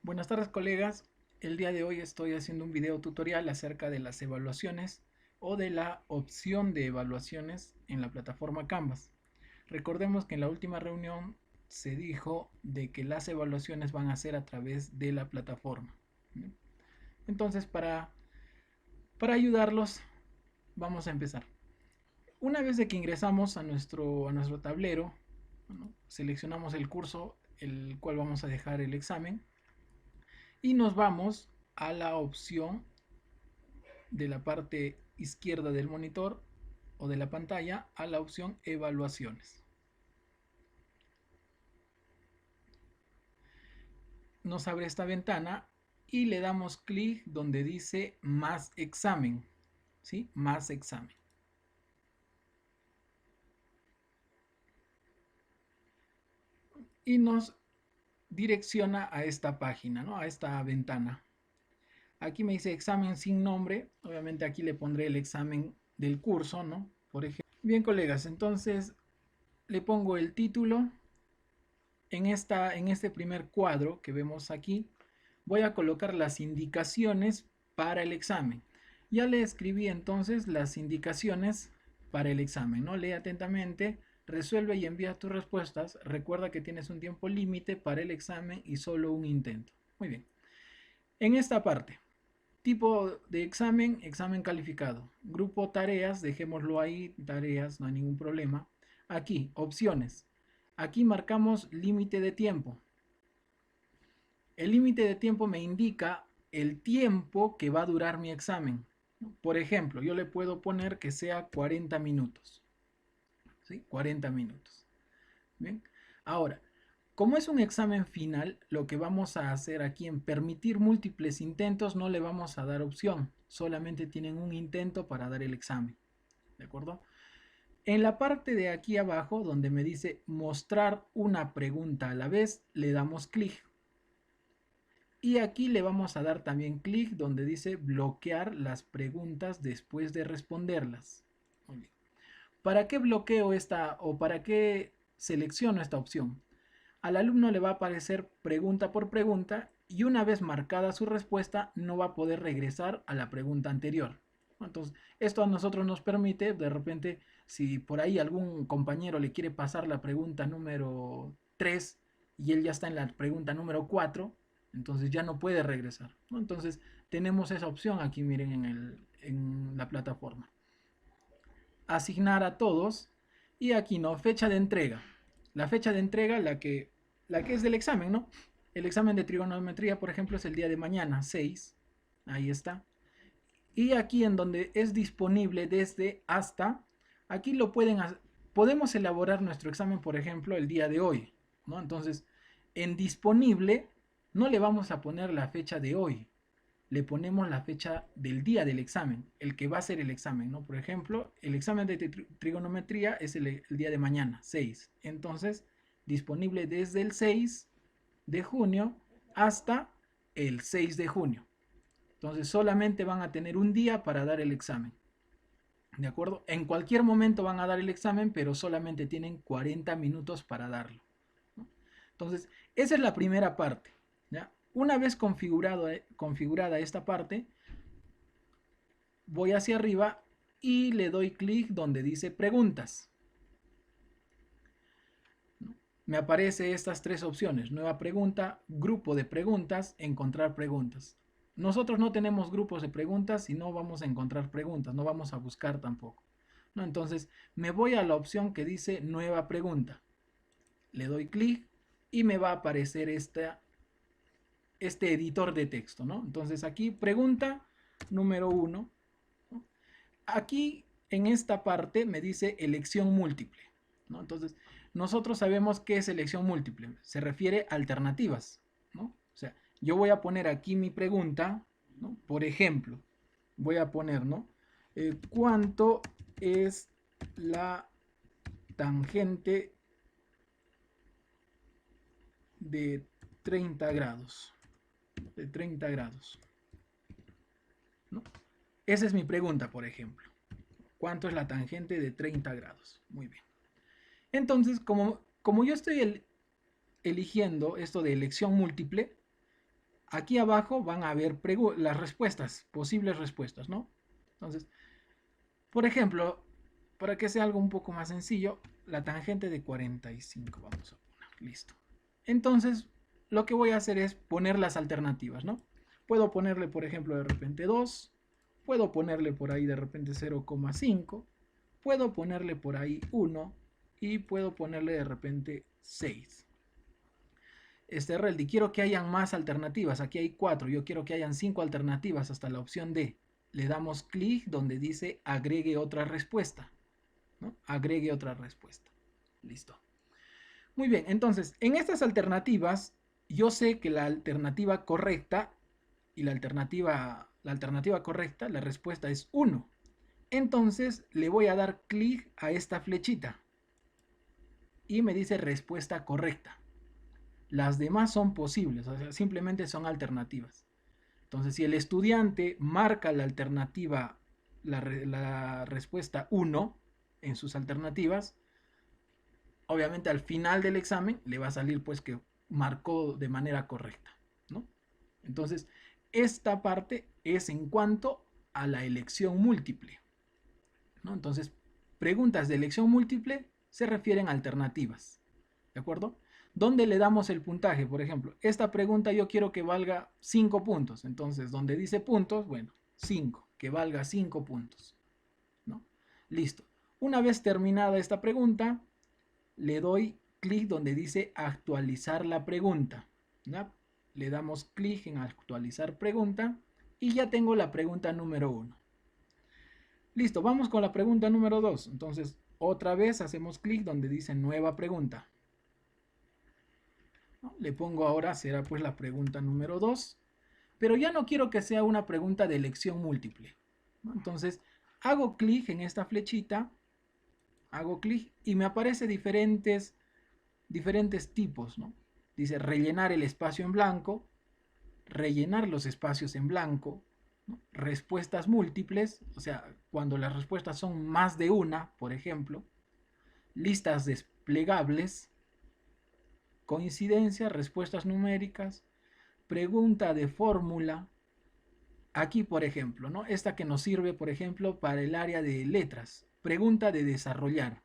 Buenas tardes, colegas. El día de hoy estoy haciendo un video tutorial acerca de las evaluaciones o de la opción de evaluaciones en la plataforma Canvas. Recordemos que en la última reunión se dijo de que las evaluaciones van a ser a través de la plataforma. Entonces, para ayudarlos, vamos a empezar. Una vez de que ingresamos a nuestro tablero, seleccionamos el curso el cual vamos a dejar el examen y nos vamos a la opción de la parte izquierda del monitor o de la pantalla a la opción evaluaciones. Nos abre esta ventana y le damos clic donde dice más examen, ¿sí? Más examen. Y nos direcciona a esta página, ¿no? A esta ventana. Aquí me dice examen sin nombre. Obviamente aquí le pondré el examen del curso, ¿no? Por ejemplo. Bien, colegas, entonces le pongo el título. En este primer cuadro que vemos aquí, voy a colocar las indicaciones para el examen. Ya le escribí entonces las indicaciones para el examen, ¿no? Lee atentamente, resuelve y envía tus respuestas. Recuerda que tienes un tiempo límite para el examen y solo un intento. Muy bien. En esta parte, tipo de examen, examen calificado. Grupo tareas, dejémoslo ahí, tareas, no hay ningún problema. Aquí, opciones. Aquí marcamos límite de tiempo. El límite de tiempo me indica el tiempo que va a durar mi examen. Por ejemplo, yo le puedo poner que sea 40 minutos. ¿Sí? 40 minutos. Bien. Ahora, como es un examen final, lo que vamos a hacer aquí en permitir múltiples intentos no le vamos a dar opción. Solamente tienen un intento para dar el examen. ¿De acuerdo? En la parte de aquí abajo, donde me dice mostrar una pregunta a la vez, le damos clic. Y aquí le vamos a dar también clic donde dice bloquear las preguntas después de responderlas. Muy bien. ¿Para qué bloqueo esta o para qué selecciono esta opción? Al alumno le va a aparecer pregunta por pregunta y una vez marcada su respuesta no va a poder regresar a la pregunta anterior. Entonces, esto a nosotros nos permite, de repente, si por ahí algún compañero le quiere pasar la pregunta número 3 y él ya está en la pregunta número 4, entonces ya no puede regresar, ¿no? Entonces, tenemos esa opción aquí, miren, en la plataforma. Asignar a todos y aquí no, fecha de entrega. La fecha de entrega, la que es del examen, ¿no? El examen de trigonometría, por ejemplo, es el día de mañana, 6. Ahí está. Y aquí en donde es disponible desde hasta, aquí podemos elaborar nuestro examen, por ejemplo, el día de hoy, ¿no? Entonces, en disponible no le vamos a poner la fecha de hoy, le ponemos la fecha del día del examen, el que va a ser el examen, ¿no? Por ejemplo, el examen de trigonometría es el día de mañana, 6. Entonces, disponible desde el 6 de junio hasta el 6 de junio. Entonces, solamente van a tener un día para dar el examen. ¿De acuerdo? En cualquier momento van a dar el examen, pero solamente tienen 40 minutos para darlo, ¿no? Entonces, esa es la primera parte, ¿ya? Una vez configurada esta parte, voy hacia arriba y le doy clic donde dice preguntas. Me aparece estas tres opciones: nueva pregunta, grupo de preguntas, encontrar preguntas. Nosotros no tenemos grupos de preguntas y no vamos a encontrar preguntas, no vamos a buscar tampoco, ¿no? Entonces me voy a la opción que dice nueva pregunta. Le doy clic y me va a aparecer este editor de texto, ¿no? Entonces aquí pregunta número 1. Aquí en esta parte me dice elección múltiple, ¿no? Entonces nosotros sabemos qué es elección múltiple, se refiere a alternativas, ¿no? O sea, yo voy a poner aquí mi pregunta, ¿no? Por ejemplo, voy a poner, ¿no? ¿Cuánto es la tangente de 30 grados? De 30 grados, ¿no? Esa es mi pregunta, por ejemplo. ¿Cuánto es la tangente de 30 grados? Muy bien. Entonces, como yo estoy eligiendo esto de elección múltiple, aquí abajo van a haber las respuestas, posibles respuestas, ¿no? Entonces, por ejemplo, para que sea algo un poco más sencillo, la tangente de 45, vamos a poner, listo. Entonces, lo que voy a hacer es poner las alternativas, ¿no? Puedo ponerle, por ejemplo, de repente 2, puedo ponerle por ahí de repente 0,5, puedo ponerle por ahí 1 y puedo ponerle de repente 6. Reldi, quiero que hayan más alternativas, aquí hay 4, yo quiero que hayan 5 alternativas hasta la opción D. Le damos clic donde dice agregue otra respuesta, ¿no? Agregue otra respuesta. Listo. Muy bien, entonces, en estas alternativas, yo sé que la alternativa correcta y la alternativa correcta, la respuesta es 1. Entonces, le voy a dar clic a esta flechita y me dice respuesta correcta. Las demás son posibles, o sea, simplemente son alternativas. Entonces, si el estudiante marca la alternativa, la respuesta 1 en sus alternativas, obviamente al final del examen le va a salir pues que marcó de manera correcta, ¿no? Entonces, esta parte es en cuanto a la elección múltiple, ¿no? Entonces, preguntas de elección múltiple se refieren a alternativas, ¿de acuerdo? ¿Dónde le damos el puntaje? Por ejemplo, esta pregunta yo quiero que valga 5 puntos. Entonces, donde dice puntos, bueno, 5, que valga 5 puntos, ¿no? Listo. Una vez terminada esta pregunta, le doy clic donde dice actualizar la pregunta, ¿no? Le damos clic en actualizar pregunta y ya tengo la pregunta número 1. Listo, vamos con la pregunta número 2. Entonces, otra vez hacemos clic donde dice nueva pregunta, ¿no? Le pongo ahora, será pues la pregunta número 2, pero ya no quiero que sea una pregunta de elección múltiple, ¿no? Entonces, hago clic en esta flechita, hago clic y me aparece diferentes tipos, ¿no? Dice rellenar el espacio en blanco, rellenar los espacios en blanco, ¿no? Respuestas múltiples, o sea, cuando las respuestas son más de una, por ejemplo, listas desplegables, coincidencia, respuestas numéricas, pregunta de fórmula. Aquí, por ejemplo, ¿no? Esta que nos sirve, por ejemplo, para el área de letras, pregunta de desarrollar.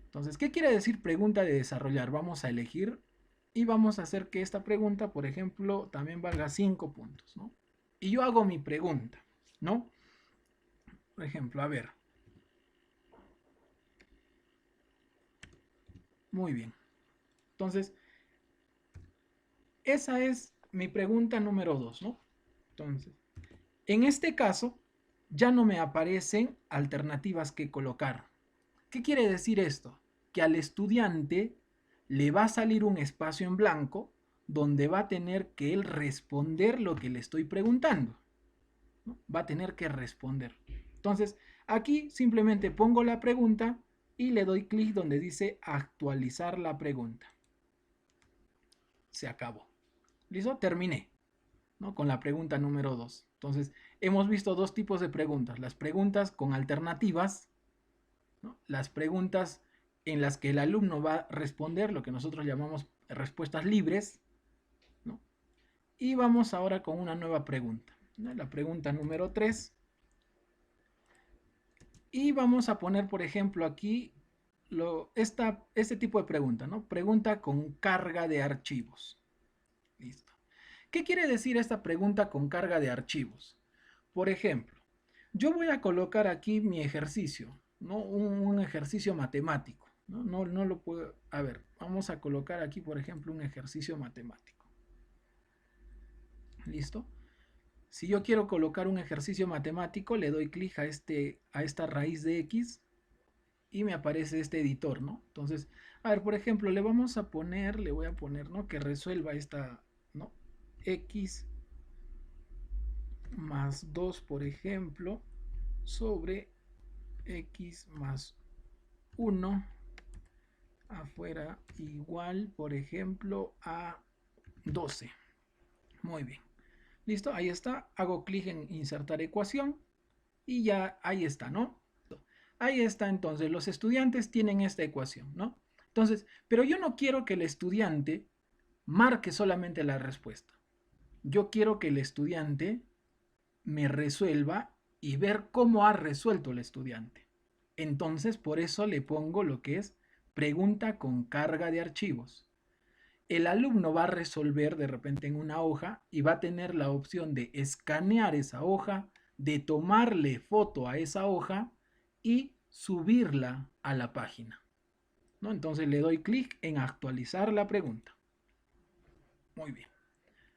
Entonces, ¿qué quiere decir pregunta de desarrollar? Vamos a elegir y vamos a hacer que esta pregunta, por ejemplo, también valga 5 puntos, ¿no? Y yo hago mi pregunta, ¿no? Por ejemplo, a ver. Muy bien. Entonces, esa es mi pregunta número 2, ¿no? Entonces, en este caso, ya no me aparecen alternativas que colocar. ¿Qué quiere decir esto? Que al estudiante le va a salir un espacio en blanco donde va a tener que él responder lo que le estoy preguntando, ¿no? Va a tener que responder. Entonces, aquí simplemente pongo la pregunta y le doy clic donde dice actualizar la pregunta. Se acabó. ¿Listo? Terminé, ¿no? Con la pregunta número 2. Entonces, hemos visto dos tipos de preguntas. Las preguntas con alternativas, ¿no? Las preguntas en las que el alumno va a responder lo que nosotros llamamos respuestas libres, ¿no? Y vamos ahora con una nueva pregunta, ¿no? La pregunta número 3. Y vamos a poner, por ejemplo, aquí este tipo de pregunta, ¿no? Pregunta con carga de archivos. Listo. ¿Qué quiere decir esta pregunta con carga de archivos? Por ejemplo, yo voy a colocar aquí mi ejercicio, ¿no? Un ejercicio matemático, ¿no? No lo puedo... A ver, vamos a colocar aquí, por ejemplo, un ejercicio matemático. ¿Listo? Si yo quiero colocar un ejercicio matemático, le doy clic a esta raíz de x y me aparece este editor, ¿no? Entonces, a ver, por ejemplo, le voy a poner, ¿no? Que resuelva esta, ¿no? X más 2, por ejemplo, sobre x más 1 afuera igual, por ejemplo, a 12. Muy bien. ¿Listo? Ahí está. Hago clic en insertar ecuación y ya ahí está, ¿no? Ahí está, entonces, los estudiantes tienen esta ecuación, ¿no? Entonces, pero yo no quiero que el estudiante marque solamente la respuesta. Yo quiero que el estudiante me resuelva y ver cómo ha resuelto el estudiante. Entonces, por eso le pongo lo que es pregunta con carga de archivos. El alumno va a resolver de repente en una hoja y va a tener la opción de escanear esa hoja, de tomarle foto a esa hoja y subirla a la página, ¿no? Entonces le doy clic en actualizar la pregunta. Muy bien,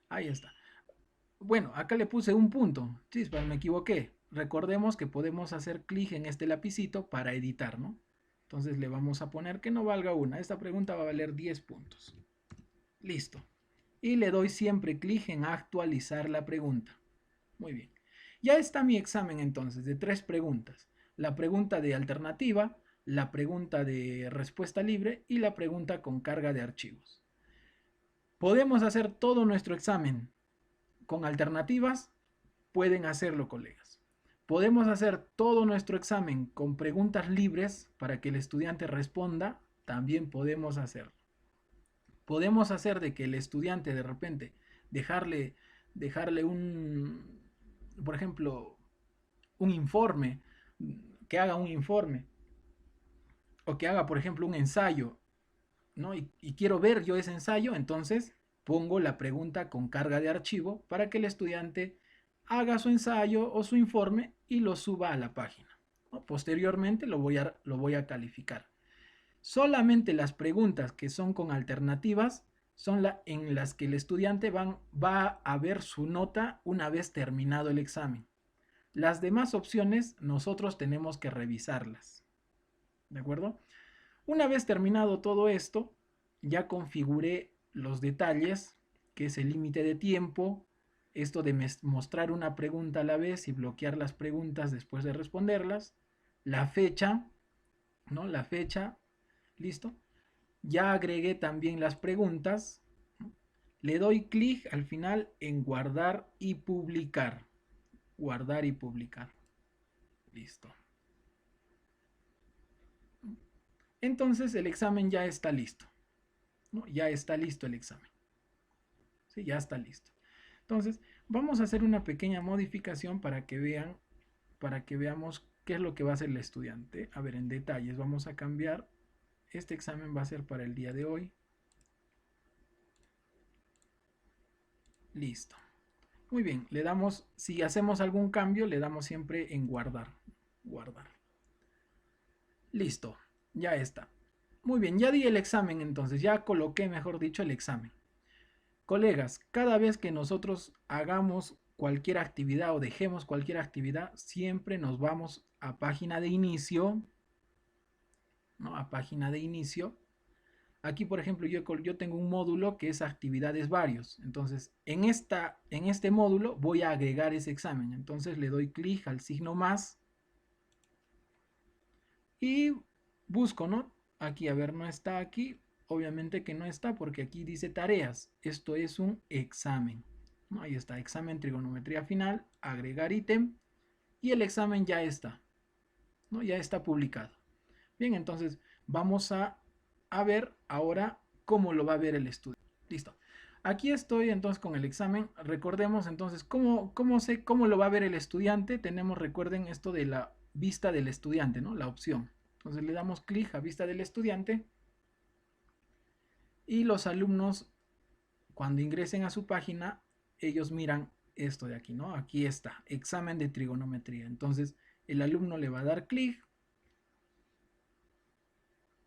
ahí está. Bueno, acá le puse un punto. Chispa, me equivoqué. Recordemos que podemos hacer clic en este lapicito para editar, ¿no? Entonces le vamos a poner que no valga una. Esta pregunta va a valer 10 puntos. Listo. Y le doy siempre clic en actualizar la pregunta. Muy bien. Ya está mi examen entonces de 3 preguntas. La pregunta de alternativa, la pregunta de respuesta libre y la pregunta con carga de archivos. Podemos hacer todo nuestro examen con alternativas. Pueden hacerlo, colegas. Podemos hacer todo nuestro examen con preguntas libres para que el estudiante responda. También podemos hacerlo. Podemos hacer de que el estudiante de repente dejarle por ejemplo, un informe, que haga un informe, o que haga, por ejemplo, un ensayo, ¿no? Y quiero ver yo ese ensayo, entonces pongo la pregunta con carga de archivo para que el estudiante haga su ensayo o su informe y lo suba a la página, ¿no? Posteriormente lo voy a calificar. Solamente las preguntas que son con alternativas son en las que el estudiante va a ver su nota una vez terminado el examen. Las demás opciones nosotros tenemos que revisarlas. ¿De acuerdo? Una vez terminado todo esto, ya configuré los detalles, que es el límite de tiempo, esto de mostrar una pregunta a la vez y bloquear las preguntas después de responderlas, la fecha, ¿no? La fecha, listo. Ya agregué también las preguntas. Le doy clic al final en guardar y publicar. Guardar y publicar. Listo. Entonces el examen ya está listo, ¿no? Ya está listo el examen. ¿Sí? Ya está listo. Entonces vamos a hacer una pequeña modificación para que veamos qué es lo que va a hacer el estudiante. A ver, en detalles vamos a cambiar. Este examen va a ser para el día de hoy. Listo. Muy bien, le damos, si hacemos algún cambio, le damos siempre en guardar. Guardar. Listo, ya está. Muy bien, ya di el examen entonces, ya coloqué, mejor dicho, el examen. Colegas, cada vez que nosotros hagamos cualquier actividad o dejemos cualquier actividad, siempre nos vamos a página de inicio, ¿no? A página de inicio. Aquí, por ejemplo, yo tengo un módulo que es actividades varios. Entonces, en este módulo voy a agregar ese examen. Entonces, le doy clic al signo más y busco, ¿no? Aquí, a ver, no está aquí. Obviamente que no está porque aquí dice tareas. Esto es un examen, ¿no? Ahí está, examen trigonometría final, agregar ítem y el examen ya está, ¿no? Ya está publicado. Bien, entonces vamos a ver ahora cómo lo va a ver el estudiante. Listo. Aquí estoy entonces con el examen. Recordemos entonces cómo lo va a ver el estudiante. Tenemos, recuerden esto de la vista del estudiante, ¿no? La opción. Entonces le damos clic a vista del estudiante y los alumnos cuando ingresen a su página, ellos miran esto de aquí, ¿no? Aquí está, examen de trigonometría. Entonces el alumno le va a dar clic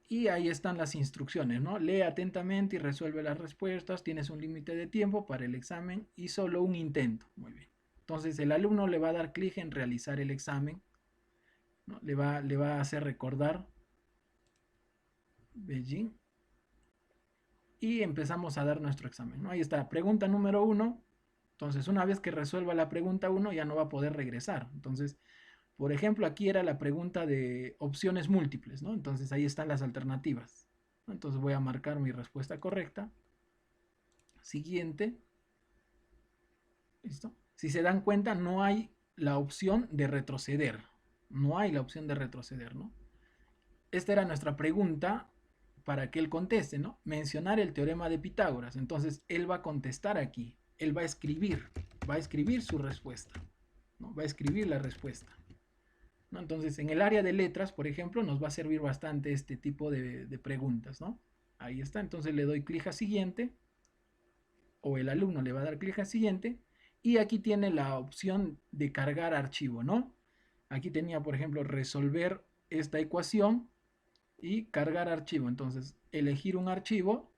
y ahí están las instrucciones, ¿no? Lee atentamente y resuelve las respuestas. Tienes un límite de tiempo para el examen y solo un intento. Muy bien. Entonces el alumno le va a dar clic en realizar el examen, ¿no? Le va a hacer recordar Beijing y empezamos a dar nuestro examen, ¿no? Ahí está, pregunta número 1. Entonces una vez que resuelva la pregunta 1 ya no va a poder regresar. Entonces, por ejemplo, aquí era la pregunta de opciones múltiples, ¿no? Entonces ahí están las alternativas. Entonces voy a marcar mi respuesta correcta. Siguiente. ¿Listo? Si se dan cuenta, no hay la opción de retroceder. No hay la opción de retroceder, ¿no? Esta era nuestra pregunta para que él conteste, ¿no? Mencionar el teorema de Pitágoras. Entonces él va a contestar aquí. él va a escribir su respuesta, ¿no? Va a escribir la respuesta, ¿no? Entonces, en el área de letras, por ejemplo, nos va a servir bastante este tipo de preguntas, ¿no? Ahí está, entonces le doy clic a siguiente, o el alumno le va a dar clic a siguiente, y aquí tiene la opción de cargar archivo, ¿no? Aquí tenía, por ejemplo, resolver esta ecuación y cargar archivo. Entonces, elegir un archivo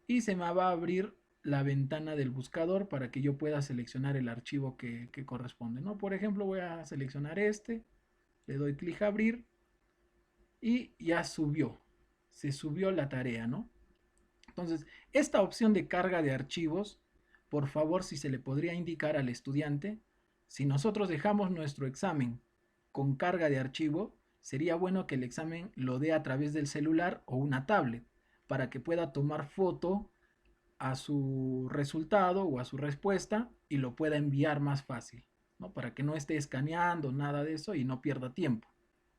y se me va a abrir la ventana del buscador para que yo pueda seleccionar el archivo que corresponde, ¿no? Por ejemplo, voy a seleccionar este, le doy clic a abrir y ya subió, se subió la tarea, ¿no? Entonces, esta opción de carga de archivos, por favor, si se le podría indicar al estudiante, si nosotros dejamos nuestro examen con carga de archivo, sería bueno que el examen lo dé a través del celular o una tablet para que pueda tomar foto a su resultado o a su respuesta y lo pueda enviar más fácil, ¿no? Para que no esté escaneando nada de eso y no pierda tiempo,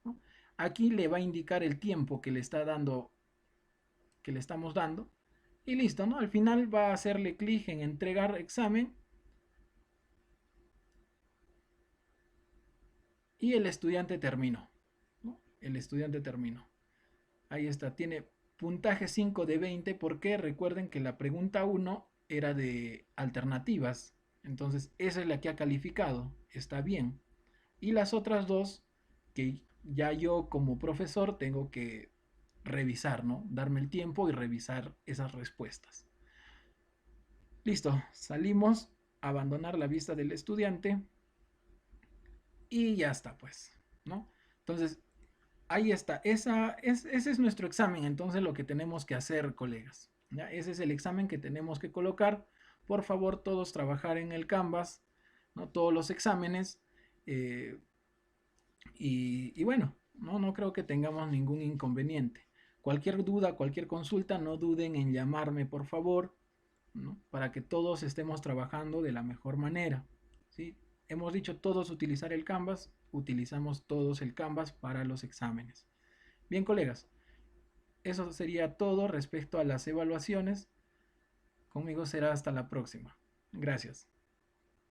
¿no? Aquí le va a indicar el tiempo que le está dando, que le estamos dando, y listo, ¿no? Al final va a hacerle clic en entregar examen y el estudiante terminó, ¿no? El estudiante terminó. Ahí está, tiene puntaje 5 de 20 porque recuerden que la pregunta 1 era de alternativas. Entonces, esa es la que ha calificado, está bien. Y las otras dos que ya yo como profesor tengo que revisar, ¿no? Darme el tiempo y revisar esas respuestas. Listo, salimos, abandonar la vista del estudiante y ya está, pues, ¿no? Entonces, ahí está, ese es nuestro examen, entonces lo que tenemos que hacer, colegas, ¿ya? Ese es el examen que tenemos que colocar. Por favor, todos trabajar en el Canvas, ¿no? Todos los exámenes, eh, y bueno, no creo que tengamos ningún inconveniente. Cualquier duda, cualquier consulta, no duden en llamarme, por favor, ¿no? Para que todos estemos trabajando de la mejor manera, ¿sí? Hemos dicho todos utilizar el Canvas, utilizamos todos el Canvas para los exámenes. Bien, colegas, eso sería todo respecto a las evaluaciones. Conmigo será hasta la próxima. Gracias.